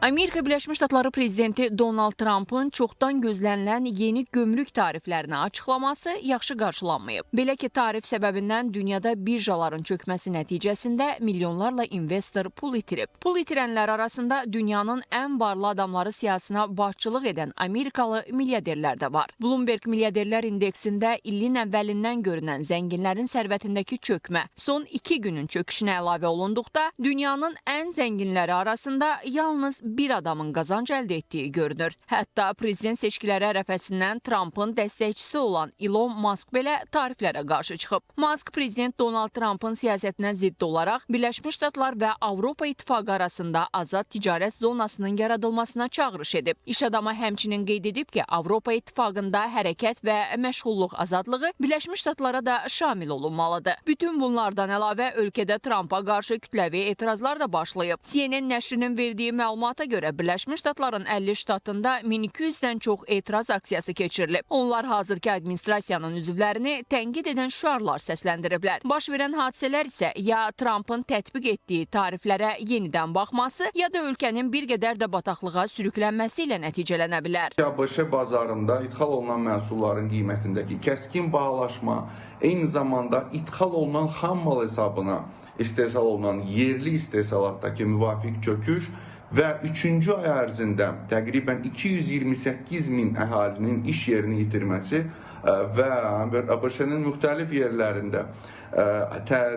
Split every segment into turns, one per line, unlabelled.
Amerika Birləşmiş Ştatları prezidenti Donald Trump'ın çoxdan gözlənilən yeni gömrük tariflərini açıqlaması yaxşı qarşılanmayıb. Belə ki, tarif səbəbindən dünyada birjaların çökməsi nəticəsində milyonlarla investor pul itirib. Pul itirənlər arasında dünyanın ən varlı adamları siyasına başçılıq edən Amerikalı milyarderlər də var. Bloomberg Milyarderlər İndeksində ilin əvvəlindən görünən zənginlərin sərvətindəki çökmə son 2 günün çöküşünə əlavə olunduqda dünyanın ən zənginləri arasında yalnız bir adamın qazanc əldə etdiyi görünür. Hətta prezident seçkiləri ərəfəsindən Trump'ın dəstəkçisi olan Elon Musk belə tariflərə qarşı çıxıb. Musk prezident Donald Trump'ın siyasətinə zidd olaraq Birləşmiş Ştatlar və Avropa İttifaqı arasında azad ticarət zonasının yaradılmasına çağırış edib. İş adamı həmçinin qeyd edib ki, Avropa İttifaqında hərəkət və məşğulluq azadlığı Birləşmiş Ştatlara da şamil olunmalıdır. Bütün bunlardan əlavə ölkədə Trump'a qarşı kütləvi etirazlar da başlayıb. CNN nəşrinin verdiyi məlumata görə Birləşmiş Ştatların 50 ştatında 1200-dən çox etiraz aksiyası keçirilib. Onlar hazırki administrasiyanın üzvlərini tənqid edən şüarlar səsləndiriblər. Baş verən hadisələr isə ya Trump'ın tətbiq etdiyi tariflərə yenidən baxması, ya da ölkənin bir qədər də bataqlığa sürüklənməsi ilə nəticələnə bilər.
ABŞ bazarında ithal olunan məhsulların qiymətindəki kəskin bahalaşma, eyni zamanda ithal olunan xam mal hesabına istehsal olunan yerli istehsalatdakı müvafiq çöküş və 3-cü ay ərzində təqribən 228 min əhalinin iş yerini itirməsi və ABŞ-nin müxtəlif yerlərində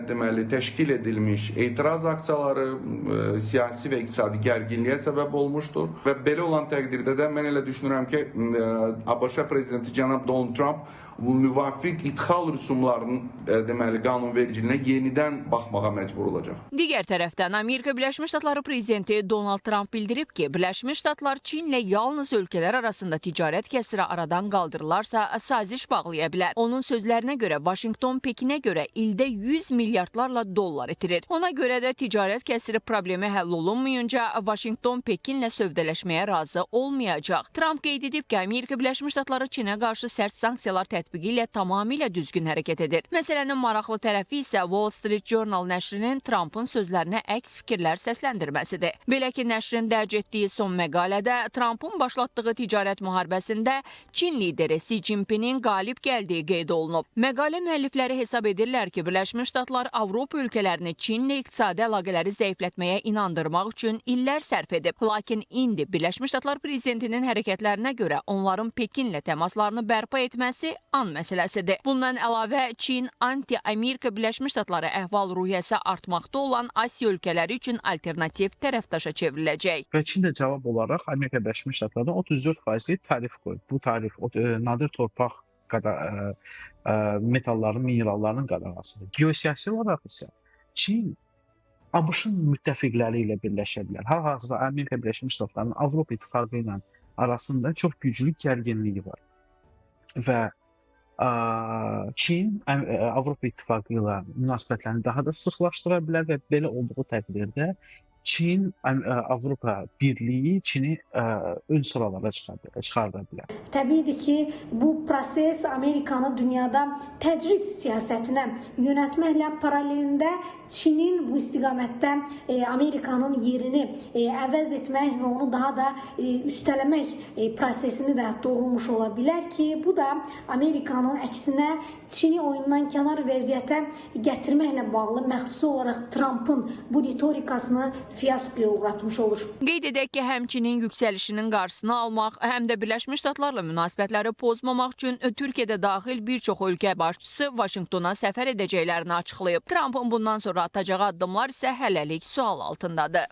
deməli təşkil edilmiş etiraz aksiyaları siyasi və iqtisadi gərginliyə səbəb olmuşdur və belə olan təqdirdə də mən elə düşünürəm ki, ABŞ prezidenti cənab Donald Trump müvafiq ithal rüsumlarının deməli qanunvericiliyinə yenidən baxmağa məcbur olacaq.
Digər tərəfdən Amerika Birləşmiş Ştatları prezidenti Donald Trump bildirib ki, Birləşmiş Ştatlar Çinlə yalnız ölkələr arasında ticarət kəsiri aradan qaldırılarsa saziş bağlaya bilər. Onun sözlərinə görə Vaşinqton Pekinə görə ildə 100 milyardlarla dollar itirir. Ona görə də ticarət kəsiri problemi həll olunmayınca Vaşinqton Pekinlə sövdələşməyə razı olmayacaq. Trump qeyd edib ki, Amerika Birləşmiş Ştatları Çinə qarşı sərt sanksiyalar tətbiqi ilə tamamilə düzgün hərəkət edir. Məsələnin maraqlı tərəfi isə Wall Street Journal nəşrinin Trump'ın sözlərinə əks fikirlər səsləndirməsidir. Belə ki, nəşrin dərc etdiyi son məqalədə Trump'ın başlatdığı ticarət müharibəsində Çin lideri Xi Jinping'in qalib gəldiyi qeyd olunub. Məqalə müəllifləri hesab edirlər ki, Birləşmiş Ştatlar Avropa ölkələrini Çinlə iqtisadi əlaqələri zəiflətməyə inandırmaq üçün illər sərf edib. Lakin indi Birləşmiş Ştatlar prezidentinin hərəkətlərinə görə onların Pekinlə təmaslarını bərpa etməsi an məsələsidir. Bundan əlavə Çin anti-Amerika Birləşmiş Ştatları əhval-ruhiyyəsi artmaqda olan Asiya ölkələri üçün alternativ tərəfdaşa çevriləcək.
Və Çin də cavab olaraq Amerika Birləşmiş Ştatlarına 34% tarif qoyub. Bu tarif nadir torpaq metalların, mineralların qadağasıdır. Geosiyasi olaraq isə Çin ABŞ-ın müttəfiqləri ilə birləşə bilər. Hal-hazırda Amerika Birləşmiş Ştatlarının Avropa İttifaqı ilə arasında çox güclü gərginliyi var. Və Çin Avropa İttifaqı ilə münasibətlərini daha da sıxlaşdıra bilər və belə olduğu təqdirdə Çin, Avropa Birliyi Çini ön sıralara çıxarda bilər.
Təbiidir ki, bu proses Amerikanı dünyada təcrid siyasətinə yönəltməklə paralelində Çinin bu istiqamətdə Amerikanın yerini əvəz etmək və onu daha da üstələmək prosesini də doğrulmuş ola bilər ki, bu da Amerikanın əksinə Çini oyundan kənar vəziyyətə gətirməklə bağlı məxsusi olaraq Trump'ın bu ritorikasını fiyaskoya uğratmış olur.
Qeyd edək ki, həmçinin yüksəlişinin qarşısını almaq, həm də Birləşmiş Ştatlarla münasibətləri pozmamaq üçün Türkiyədə daxil bir çox ölkə başçısı Vaşinqtona səfər edəcəklərini açıqlayıb. Trump'ın bundan sonra atacağı addımlar isə hələlik sual altındadır.